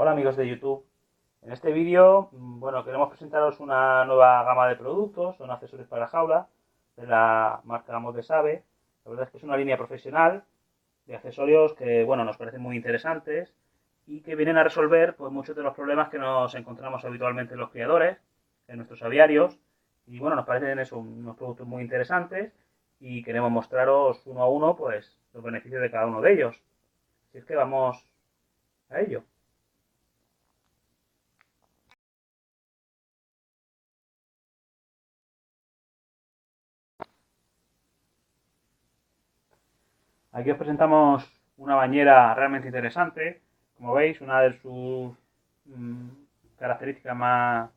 Hola amigos de YouTube. En este vídeo, queremos presentaros una nueva gama de productos, son accesorios para jaula de la marca Modesave. La verdad es que es una línea profesional de accesorios que, nos parecen muy interesantes y que vienen a resolver pues muchos de los problemas que nos encontramos habitualmente en los criadores, en nuestros aviarios. Y nos parecen unos productos muy interesantes y queremos mostraros uno a uno pues los beneficios de cada uno de ellos. Así es que vamos a ello. Aquí os presentamos una bañera realmente interesante. Como veis, una de sus características más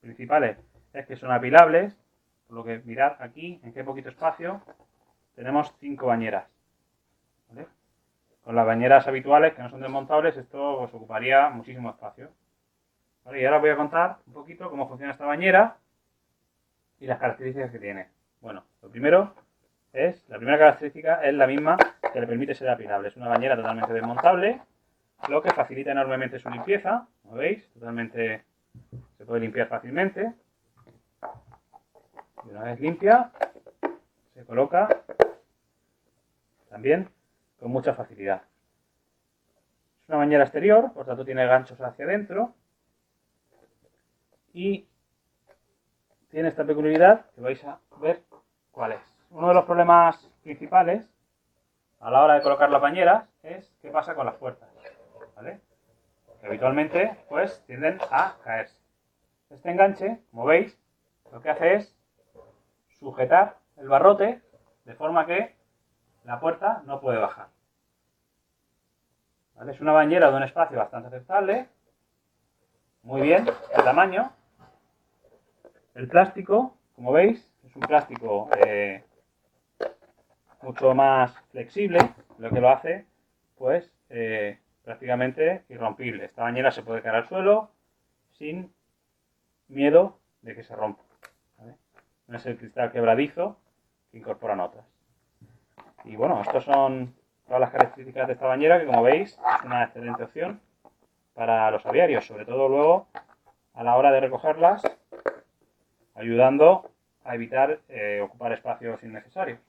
principales es que son apilables, por lo que mirad aquí en qué poquito espacio tenemos 5 bañeras. ¿Vale? Con las bañeras habituales que no son desmontables esto os ocuparía muchísimo espacio. ¿Vale? Y ahora os voy a contar un poquito cómo funciona esta bañera y las características que tiene. Bueno, lo primero la primera característica es la misma que le permite ser apilable. Es una bañera totalmente desmontable, lo que facilita enormemente su limpieza. Como veis, totalmente se puede limpiar fácilmente. Y una vez limpia, se coloca también con mucha facilidad. Es una bañera exterior, por tanto tiene ganchos hacia adentro y tiene esta peculiaridad que vais a ver cuál es. Uno de los problemas principales a la hora de colocar las bañeras es qué pasa con las puertas, ¿vale? Que habitualmente pues tienden a caerse. Este enganche, como veis, lo que hace es sujetar el barrote de forma que la puerta no puede bajar. ¿Vale? Es una bañera de un espacio bastante aceptable, muy bien, el tamaño. El plástico, como veis, es un plástico mucho más flexible, lo que lo hace pues prácticamente irrompible. Esta bañera se puede caer al suelo sin miedo de que se rompa. ¿Vale? No es el cristal quebradizo que incorporan otras. Y estas son todas las características de esta bañera que, como veis, es una excelente opción para los aviarios, sobre todo luego a la hora de recogerlas, ayudando a evitar ocupar espacios innecesarios.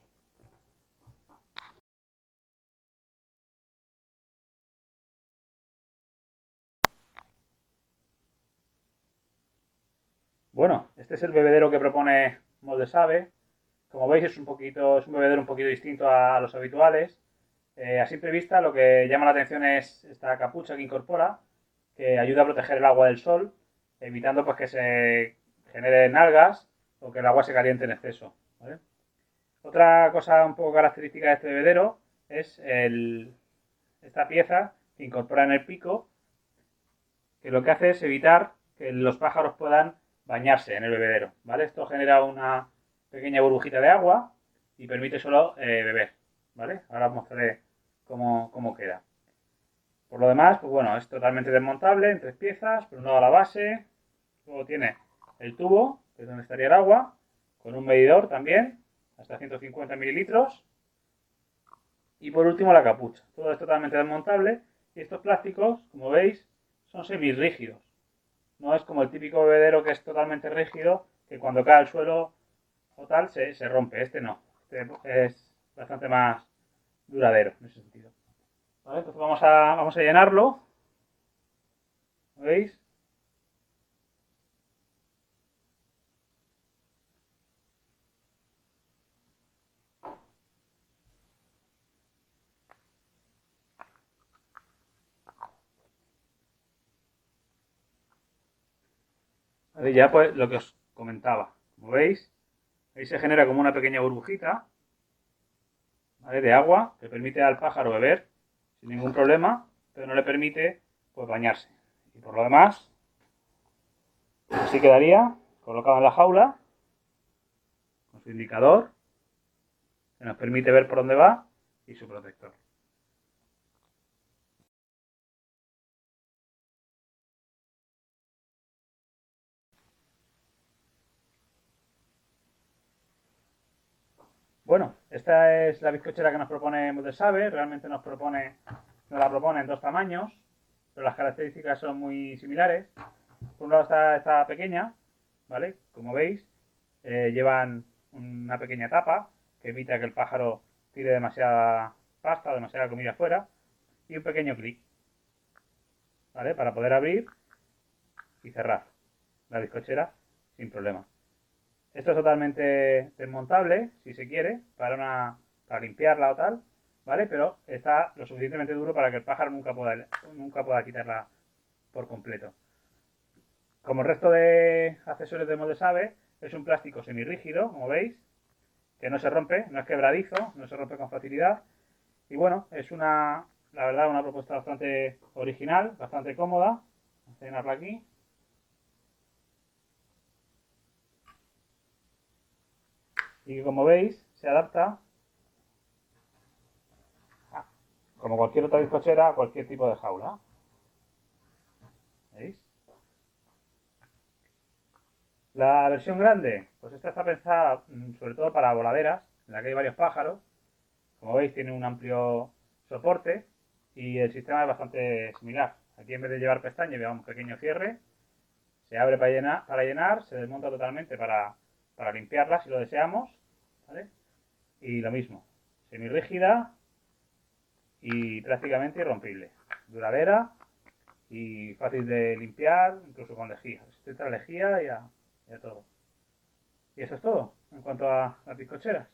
Este es el bebedero que propone Modesave. Como veis, es un bebedero un poquito distinto a los habituales. A simple vista, lo que llama la atención es esta capucha que incorpora, que ayuda a proteger el agua del sol, evitando pues que se generen algas o que el agua se caliente en exceso. ¿Vale? Otra cosa un poco característica de este bebedero es esta pieza que incorpora en el pico, que lo que hace es evitar que los pájaros puedan bañarse en el bebedero. ¿Vale? Esto genera una pequeña burbujita de agua y permite solo beber. ¿Vale? Ahora os mostraré cómo queda. Por lo demás, es totalmente desmontable en 3 piezas. Por un lado la base, luego tiene el tubo, que es donde estaría el agua, con un medidor también, hasta 150 mililitros. Y por último la capucha. Todo es totalmente desmontable y estos plásticos, como veis, son semirrígidos. No es como el típico bebedero que es totalmente rígido, que cuando cae al suelo o tal se rompe. Este no. Este es bastante más duradero en ese sentido. ¿Vale? Entonces vamos a llenarlo. ¿Veis? ¿Vale? Ya pues lo que os comentaba. Como veis, ahí se genera como una pequeña burbujita, ¿vale? De agua que permite al pájaro beber sin ningún problema, pero no le permite pues bañarse. Y por lo demás, así quedaría colocado en la jaula con su indicador que nos permite ver por dónde va y su protector. Esta es la bizcochera que nos propone Modesave. Realmente nos la propone en 2 tamaños. pero las características son muy similares. Por un lado está esta pequeña, ¿vale? Como veis, llevan una pequeña tapa que evita que el pájaro tire demasiada pasta o demasiada comida afuera, y un pequeño clic, ¿vale? Para poder abrir y cerrar la bizcochera sin problema. Esto es totalmente desmontable, si se quiere, para limpiarla o tal, ¿vale? Pero está lo suficientemente duro para que el pájaro nunca pueda quitarla por completo. Como el resto de accesorios de Moldesave, es un plástico semirrígido, como veis, que no se rompe, no es quebradizo, no se rompe con facilidad. Y bueno, es la verdad, una propuesta bastante original, bastante cómoda. Vamos a llenarla aquí. Y que, como veis, se adapta como cualquier otra bizcochera a cualquier tipo de jaula. ¿Veis? La versión grande, pues esta está pensada sobre todo para voladeras, en la que hay varios pájaros. Como veis, tiene un amplio soporte y el sistema es bastante similar. Aquí, en vez de llevar pestaña, lleva un pequeño cierre. Se abre para llenar, se desmonta totalmente para limpiarla si lo deseamos, ¿vale? Y lo mismo, semirrígida y prácticamente irrompible. Duradera y fácil de limpiar, incluso con lejía. Resistente a lejía y a todo. Y eso es todo en cuanto a las bizcocheras.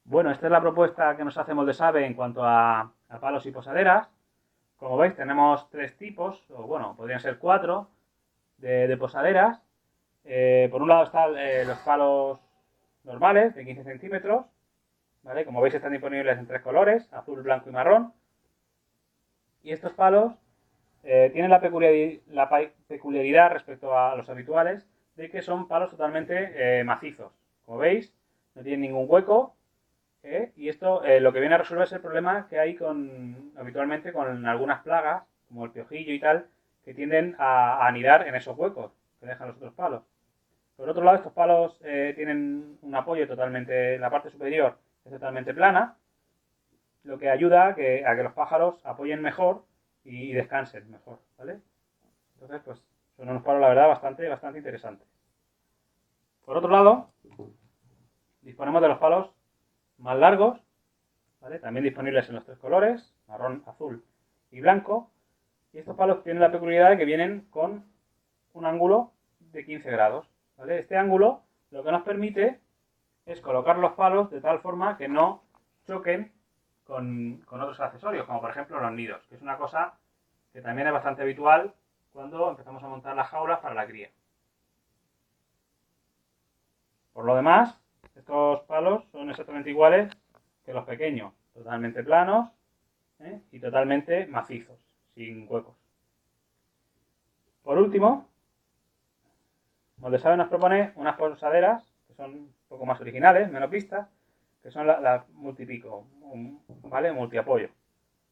Bueno, esta es la propuesta que nos hace Moldesave en cuanto a palos y posaderas. Como veis, tenemos tres tipos, o bueno, podrían ser cuatro, de posaderas. Por un lado están los palos normales, de 15 centímetros. ¿Vale? Como veis, están disponibles en tres colores, azul, blanco y marrón. Y estos palos tienen la peculiaridad respecto a los habituales de que son palos totalmente macizos. Como veis, no tienen ningún hueco. Y esto lo que viene a resolver es el problema que hay habitualmente con algunas plagas, como el piojillo y tal, que tienden a anidar en esos huecos que dejan los otros palos. Por otro lado, estos palos tienen un apoyo totalmente, la parte superior es totalmente plana, lo que ayuda a que los pájaros apoyen mejor y descansen mejor, ¿vale? Entonces, pues son unos palos, la verdad, bastante interesantes. Por otro lado, disponemos de los palos más largos, ¿vale? También disponibles en los tres colores, marrón, azul y blanco. Y estos palos tienen la peculiaridad de que vienen con un ángulo de 15 grados, ¿vale? Este ángulo lo que nos permite es colocar los palos de tal forma que no choquen con otros accesorios, como por ejemplo los nidos, que es una cosa que también es bastante habitual cuando empezamos a montar las jaulas para la cría. Por lo demás, estos palos son exactamente iguales que los pequeños, totalmente planos y totalmente macizos, sin huecos. Por último, Moldesave nos propone unas posaderas que son un poco más originales, menos vistas, que son las multipico, ¿vale? Multiapoyo.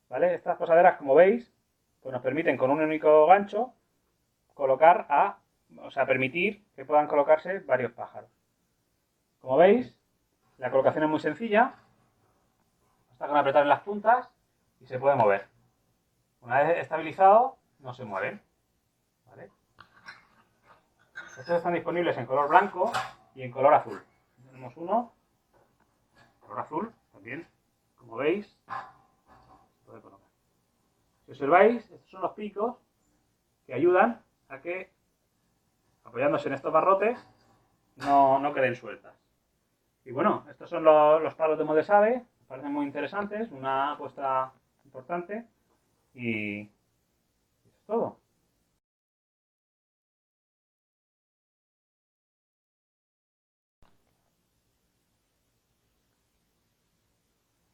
¿Vale? Estas posaderas, como veis, pues nos permiten con un único gancho permitir que puedan colocarse varios pájaros. Como veis, la colocación es muy sencilla, basta con apretar en las puntas y se puede mover. Una vez estabilizado, no se mueven. ¿Vale? Estos están disponibles en color blanco y en color azul. Tenemos uno, color azul también, como veis. Puede colocar. Si observáis, estos son los picos que ayudan a que, apoyándose en estos barrotes, no queden sueltas. Y bueno, estos son los palos de Moldesave, me parecen muy interesantes, una apuesta importante y eso es todo.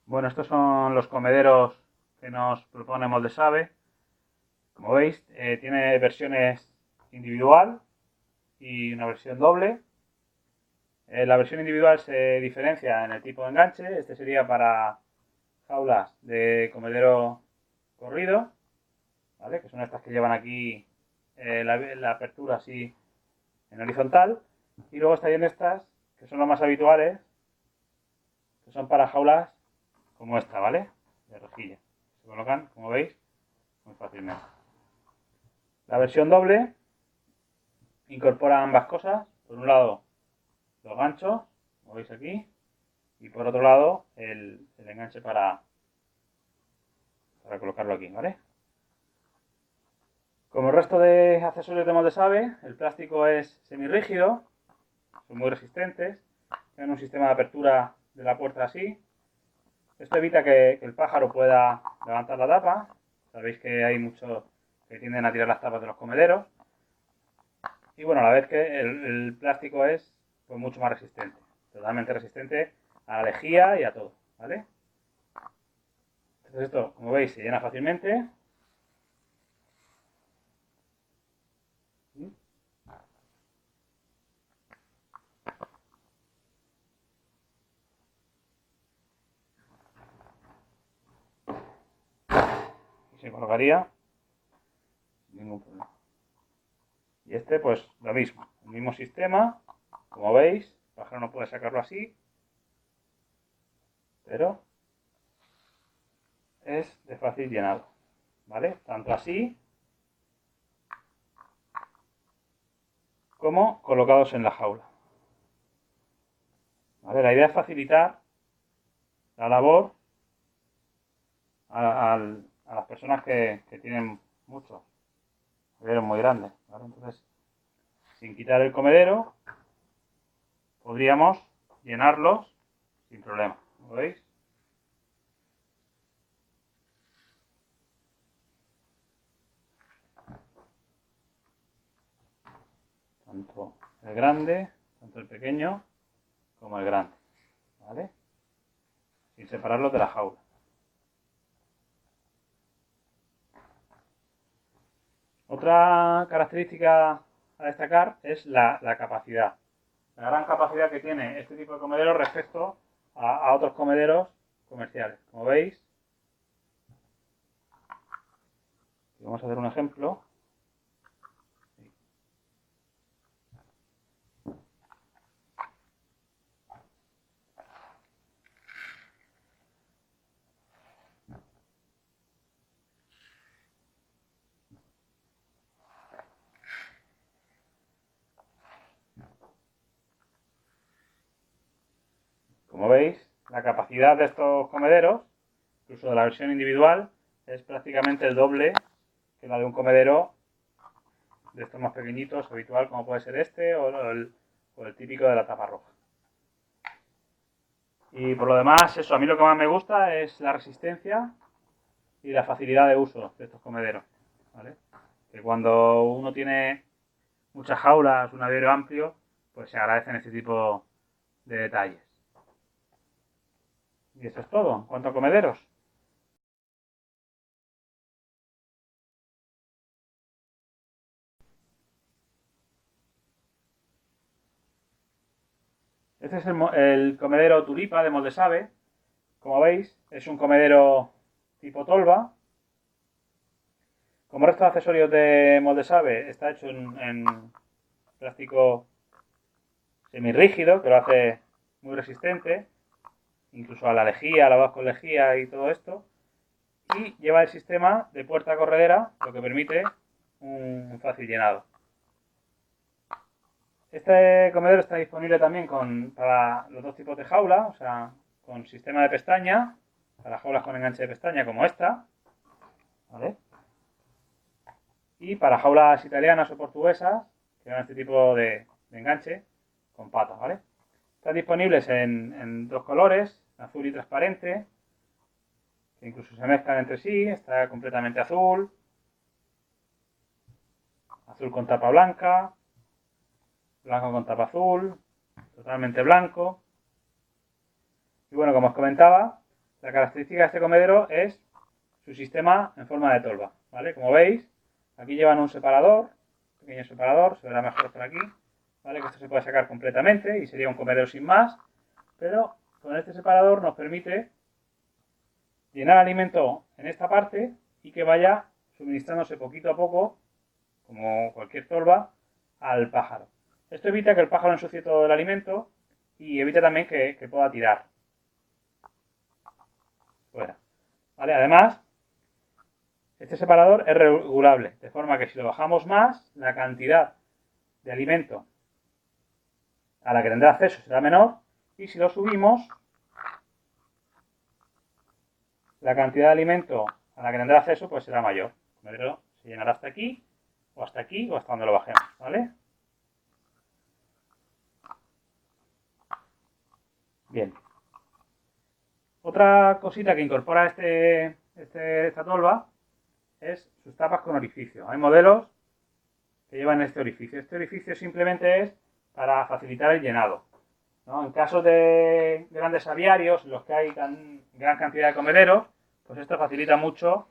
Bueno, estos son los comederos que nos propone Moldesave. Como veis, tiene versiones individual y una versión doble. La versión individual se diferencia en el tipo de enganche. Este sería para jaulas de comedero corrido, ¿vale? Que son estas que llevan aquí la apertura así en horizontal. Y luego estarían estas, que son las más habituales, que son para jaulas como esta, ¿vale? De rejilla. Se colocan, como veis, muy fácilmente. La versión doble incorpora ambas cosas. Por un lado, los ganchos, como veis aquí, y por otro lado, el enganche para colocarlo aquí, ¿vale? Como el resto de accesorios de Moldesave, el plástico es semirrígido, son muy resistentes, tienen un sistema de apertura de la puerta así. Esto evita que el pájaro pueda levantar la tapa. Sabéis que hay muchos que tienden a tirar las tapas de los comederos. Y bueno, a la vez que el plástico es pues, mucho más resistente, totalmente resistente a la lejía y a todo, ¿vale? Entonces esto, como veis, se llena fácilmente. Y se colocaría sin ningún problema. Y este, pues lo mismo, el mismo sistema, como veis, el pájaro no puede sacarlo así, pero es de fácil llenado, ¿vale? Tanto así como colocados en la jaula. ¿Vale? La idea es facilitar la labor a las personas que tienen muchos comederos muy grandes, ¿vale? Entonces, sin quitar el comedero, podríamos llenarlos sin problema, ¿lo veis? Tanto el grande, tanto el pequeño, como el grande, ¿vale? Sin separarlos de la jaula. Otra característica a destacar es la capacidad. La gran capacidad que tiene este tipo de comedero respecto a otros comederos comerciales. Como veis, vamos a hacer un ejemplo. Como veis, la capacidad de estos comederos, incluso de la versión individual, es prácticamente el doble que la de un comedero de estos más pequeñitos, habitual, como puede ser este o el típico de la tapa roja. Y por lo demás, eso, a mí lo que más me gusta es la resistencia y la facilidad de uso de estos comederos, ¿vale? Que cuando uno tiene muchas jaulas, un aviario amplio, pues se agradecen este tipo de detalles. Y eso es todo en cuanto a comederos. Este es el comedero Tulipa de Moldesave. Como veis, es un comedero tipo tolva. Como el resto de accesorios de Moldesave, está hecho en plástico semirrígido, que lo hace muy resistente, incluso a la lejía, a lavados con lejía y todo esto. Y lleva el sistema de puerta corredera, lo que permite un fácil llenado. Este comedero está disponible también para los dos tipos de jaula, o sea, con sistema de pestaña, para jaulas con enganche de pestaña como esta, ¿vale? Y para jaulas italianas o portuguesas, que dan este tipo de enganche con patas, ¿vale? Están disponibles en dos colores, azul y transparente, que incluso se mezclan entre sí, está completamente azul, azul con tapa blanca, blanco con tapa azul, totalmente blanco. Y bueno, como os comentaba, la característica de este comedero es su sistema en forma de tolva, ¿vale? Como veis, aquí llevan un separador, un pequeño separador, se verá mejor por aquí, ¿vale? Que esto se puede sacar completamente y sería un comedero sin más, pero con este separador nos permite llenar alimento en esta parte y que vaya suministrándose poquito a poco, como cualquier tolva, al pájaro. Esto evita que el pájaro ensucie todo el alimento y evita también que pueda tirar. fuera. ¿Vale? Además, este separador es regulable, de forma que si lo bajamos más, la cantidad de alimento a la que tendrá acceso será menor, y si lo subimos, la cantidad de alimento a la que tendrá acceso pues será mayor. El comedero se llenará hasta aquí, o hasta aquí, o hasta donde lo bajemos, ¿vale? Bien. Otra cosita que incorpora esta tolva es sus tapas con orificio. Hay modelos que llevan este orificio. Este orificio simplemente es para facilitar el llenado, ¿no? En casos de grandes aviarios, en los que hay gran cantidad de comederos, pues esto facilita mucho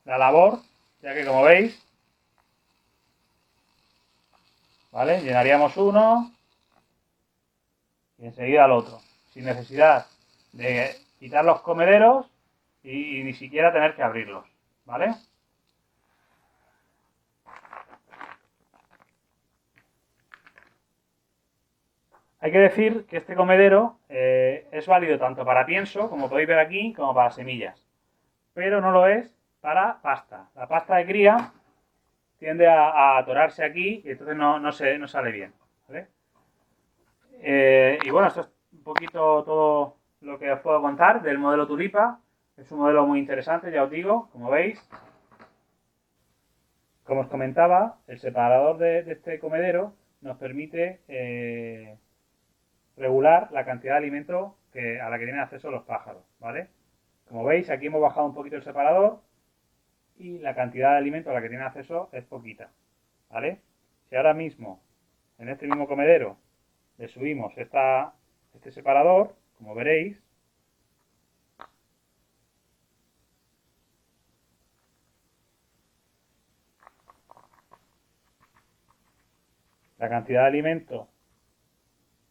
la labor, ya que como veis, ¿vale? Llenaríamos uno y enseguida el otro, sin necesidad de quitar los comederos y ni siquiera tener que abrirlos, ¿vale? Hay que decir que este comedero es válido tanto para pienso, como podéis ver aquí, como para semillas, pero no lo es para pasta. La pasta de cría tiende a atorarse aquí y entonces no sale bien, ¿vale? Y bueno, esto es un poquito todo lo que os puedo contar del modelo Tulipa. Es un modelo muy interesante, ya os digo, como veis. Como os comentaba, el separador de este comedero nos permite regular la cantidad de alimento a la que tienen acceso los pájaros, ¿vale? Como veis, aquí hemos bajado un poquito el separador y la cantidad de alimento a la que tienen acceso es poquita, ¿vale? Si ahora mismo, en este mismo comedero, le subimos este separador, como veréis, la cantidad de alimento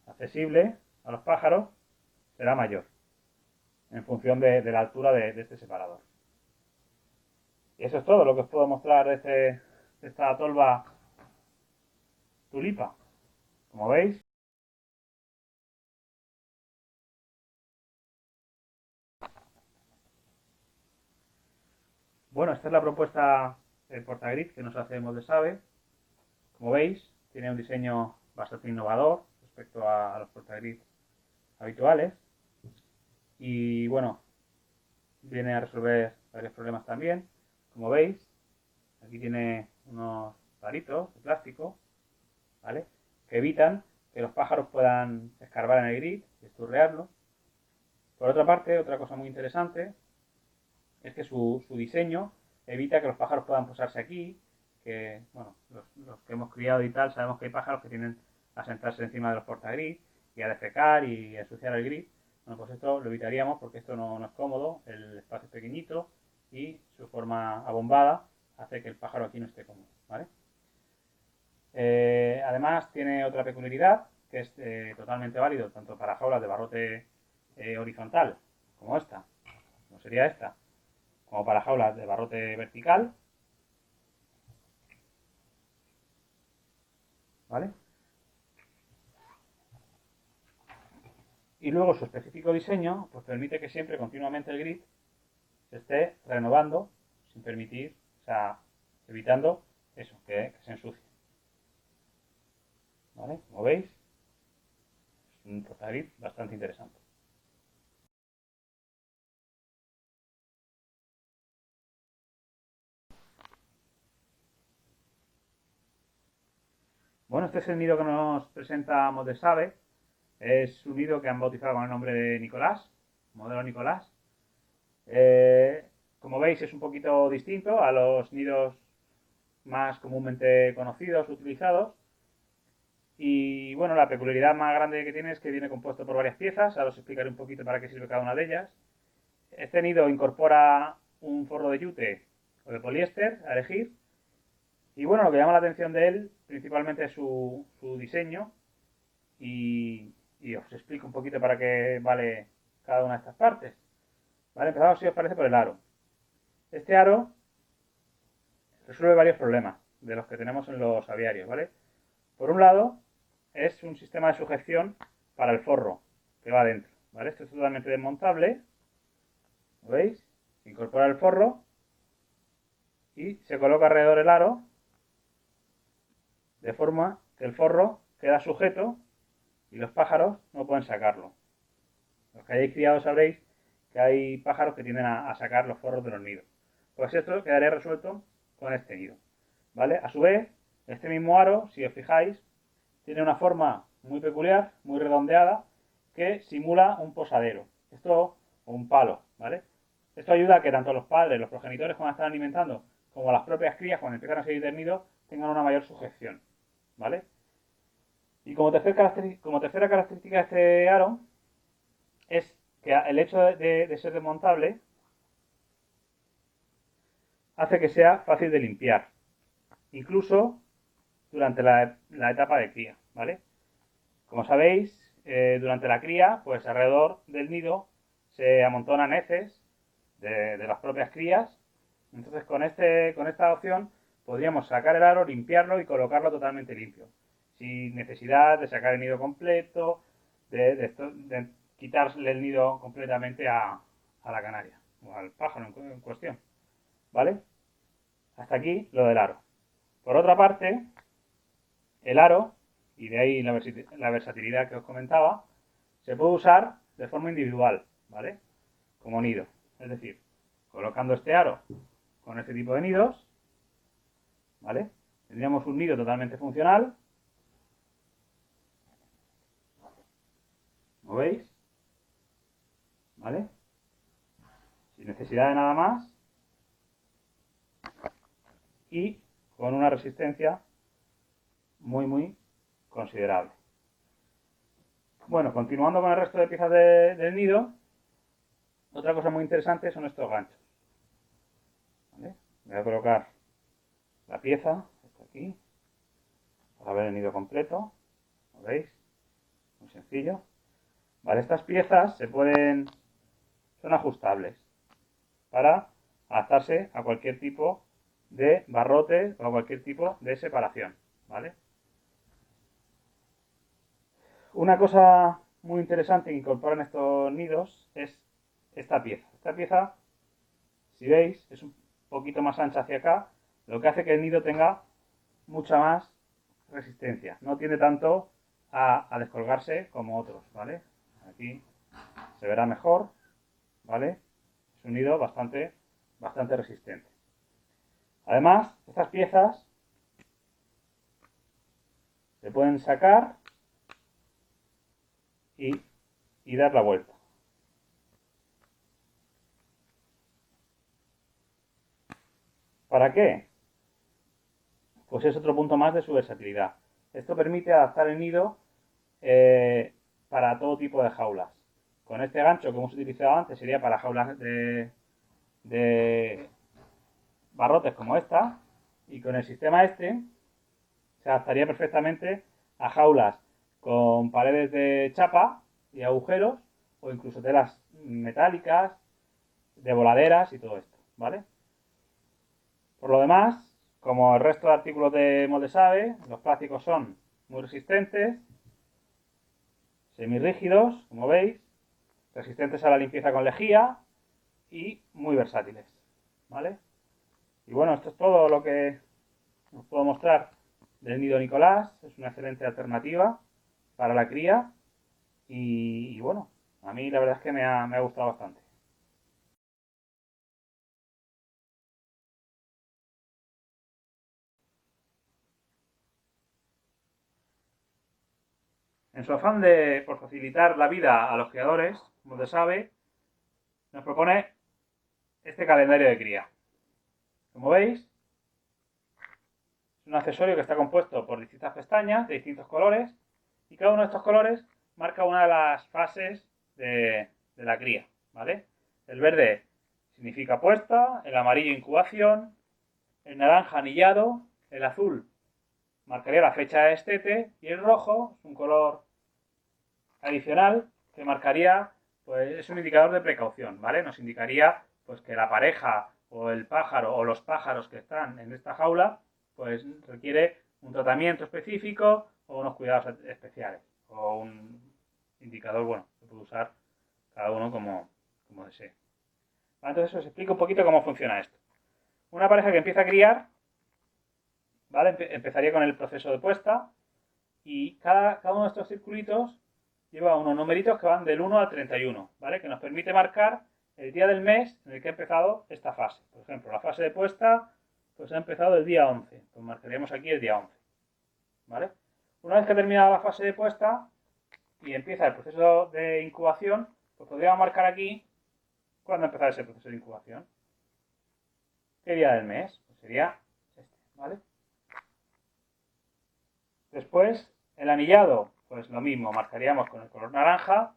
accesible a los pájaros será mayor en función de la altura de este separador. Y eso es todo lo que os puedo mostrar de esta tolva Tulipa. Como veis, bueno, esta es la propuesta del portagrid que nos hace Moldesave. Como veis, tiene un diseño bastante innovador respecto a los portagrid habituales. Y bueno, viene a resolver varios problemas también. Como veis, aquí tiene unos palitos de plástico, ¿vale? Que evitan que los pájaros puedan escarbar en el grid y esturrearlo. Por otra parte, otra cosa muy interesante es que su diseño evita que los pájaros puedan posarse aquí, que, bueno, los que hemos criado y tal, sabemos que hay pájaros que tienden a sentarse encima de los portagrid y a defecar y a ensuciar el grid. Bueno, pues esto lo evitaríamos porque esto no es cómodo, el espacio es pequeñito y su forma abombada hace que el pájaro aquí no esté cómodo, ¿vale? Además tiene otra peculiaridad que es totalmente válido tanto para jaulas de barrote horizontal como esta, como sería esta, como para jaulas de barrote vertical, ¿vale? Y luego su específico diseño pues permite que siempre continuamente el grid se esté renovando sin permitir, o sea, evitando eso, que se ensucie, ¿vale? Como veis, es un portagrid bastante interesante. Bueno, este es el nido que nos presenta Moldesave. Es un nido que han bautizado con el nombre de Nicolás, modelo Nicolás. Como veis, es un poquito distinto a los nidos más comúnmente conocidos, utilizados. Y bueno, la peculiaridad más grande que tiene es que viene compuesto por varias piezas. Ahora os explicaré un poquito para qué sirve cada una de ellas. Este nido incorpora un forro de yute o de poliéster a elegir. Y bueno, lo que llama la atención de él principalmente es su diseño. Y os explico un poquito para qué vale cada una de estas partes. Vale, empezamos si os parece por el aro. Este aro resuelve varios problemas de los que tenemos en los aviarios, ¿vale? Por un lado, es un sistema de sujeción para el forro que va adentro, ¿vale? Esto es totalmente desmontable ¿Veis? Se incorpora el forro y se coloca alrededor del aro de forma que el forro queda sujeto y los pájaros no pueden sacarlo. Los que hayáis criado sabréis que hay pájaros que tienden a sacar los forros de los nidos. Pues esto quedaría resuelto con este nido, ¿vale? A su vez, este mismo aro, si os fijáis, tiene una forma muy peculiar, muy redondeada, que simula un posadero. Esto, o un palo, ¿vale? Esto ayuda a que tanto los padres, los progenitores cuando están alimentando, como las propias crías cuando empiezan a salir del nido, tengan una mayor sujeción, ¿vale? Y como tercera característica de este aro, es que el hecho de ser desmontable hace que sea fácil de limpiar, incluso durante la etapa de cría, ¿vale? Como sabéis, durante la cría, pues alrededor del nido se amontonan heces de las propias crías. Entonces, con esta opción podríamos sacar el aro, limpiarlo y colocarlo totalmente limpio, sin necesidad de sacar el nido completo, de quitarle el nido completamente a la canaria o al pájaro en cuestión, ¿vale? Hasta aquí lo del aro. Por otra parte, el aro, y de ahí la versatilidad que os comentaba, se puede usar de forma individual, ¿vale? Como nido. Es decir, colocando este aro con este tipo de nidos, ¿vale? Tendríamos un nido totalmente funcional. ¿Lo veis? ¿Vale? Sin necesidad de nada más. Y con una resistencia muy considerable. Bueno, continuando con el resto de piezas del nido, otra cosa muy interesante son estos ganchos. ¿Vale? Voy a colocar la pieza, está aquí, para ver el nido completo. ¿Lo veis? Muy sencillo. Vale, estas piezas son ajustables para adaptarse a cualquier tipo de barrote o a cualquier tipo de separación, ¿vale? Una cosa muy interesante que incorporan estos nidos es esta pieza. Esta pieza, si veis, es un poquito más ancha hacia acá, lo que hace que el nido tenga mucha más resistencia. No tiende tanto a descolgarse como otros, ¿vale? Aquí se verá mejor, ¿vale? Es un nido bastante resistente. Además, estas piezas se pueden sacar y dar la vuelta. ¿Para qué? Pues es otro punto más de su versatilidad. Esto permite adaptar el nido para todo tipo de jaulas. Con este gancho que hemos utilizado antes sería para jaulas de barrotes como esta, y con el sistema este se adaptaría perfectamente a jaulas con paredes de chapa y agujeros, o incluso telas metálicas, de voladeras y todo esto, ¿vale? Por lo demás, como el resto de artículos de Moldesave, los plásticos son muy resistentes, semirrígidos, como veis, resistentes a la limpieza con lejía y muy versátiles, ¿vale? Y bueno, esto es todo lo que os puedo mostrar del nido Nicolás. Es una excelente alternativa para la cría y bueno, a mí la verdad es que me ha gustado bastante. En su afán por facilitar la vida a los criadores, como se sabe, nos propone este calendario de cría. Como veis, es un accesorio que está compuesto por distintas pestañas de distintos colores y cada uno de estos colores marca una de las fases de la cría, ¿vale? El verde significa puesta, el amarillo incubación, el naranja anillado, el azul marcaría la fecha de destete y el rojo es un color adicional que marcaría, pues es un indicador de precaución, ¿vale? Nos indicaría pues que la pareja o el pájaro o los pájaros que están en esta jaula pues requiere un tratamiento específico o unos cuidados especiales o un indicador, bueno, que puede usar cada uno como desee. ¿Vale? Entonces os explico un poquito cómo funciona esto. Una pareja que empieza a criar, ¿vale? Empezaría con el proceso de puesta y cada uno de estos circulitos lleva unos numeritos que van del 1 al 31, ¿vale? Que nos permite marcar el día del mes en el que ha empezado esta fase. Por ejemplo, la fase de puesta pues ha empezado el día 11, pues marcaríamos aquí el día 11, ¿vale? Una vez que termina la fase de puesta y empieza el proceso de incubación, pues podríamos marcar aquí cuándo ha empezado ese proceso de incubación. ¿Qué día del mes? Pues sería este, ¿vale? Después, el anillado, pues lo mismo, marcaríamos con el color naranja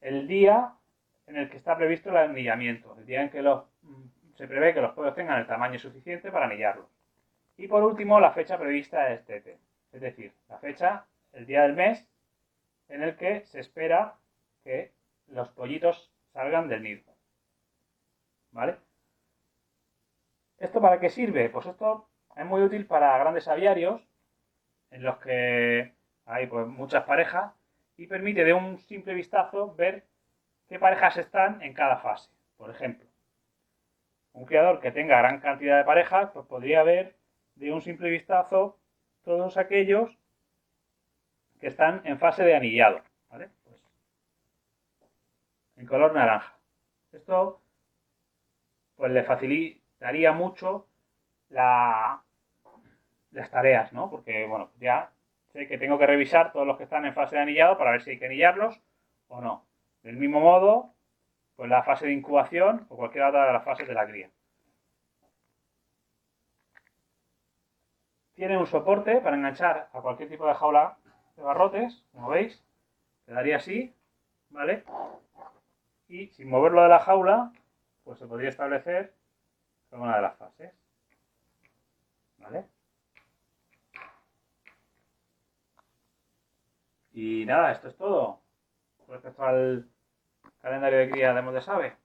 el día en el que está previsto el anillamiento, el día en que se prevé que los pollos tengan el tamaño suficiente para anillarlos. Y por último, la fecha prevista es TT, es decir, la fecha, el día del mes en el que se espera que los pollitos salgan del nido. ¿Vale? ¿Esto para qué sirve? Pues esto es muy útil para grandes aviarios en los que hay pues, muchas parejas y permite de un simple vistazo ver qué parejas están en cada fase. Por ejemplo, un criador que tenga gran cantidad de parejas pues podría ver de un simple vistazo todos aquellos que están en fase de anillado, ¿vale? Pues, en color naranja. Esto pues le facilitaría mucho las tareas, ¿no? Porque, bueno, ya sé que tengo que revisar todos los que están en fase de anillado para ver si hay que anillarlos o no. Del mismo modo, pues la fase de incubación o cualquier otra de las fases de la cría. Tiene un soporte para enganchar a cualquier tipo de jaula de barrotes, como veis. Quedaría así, ¿vale? Y sin moverlo de la jaula, pues se podría establecer cada una de las fases, ¿vale? Y nada, esto es todo respecto al calendario de cría de Moldes Ave.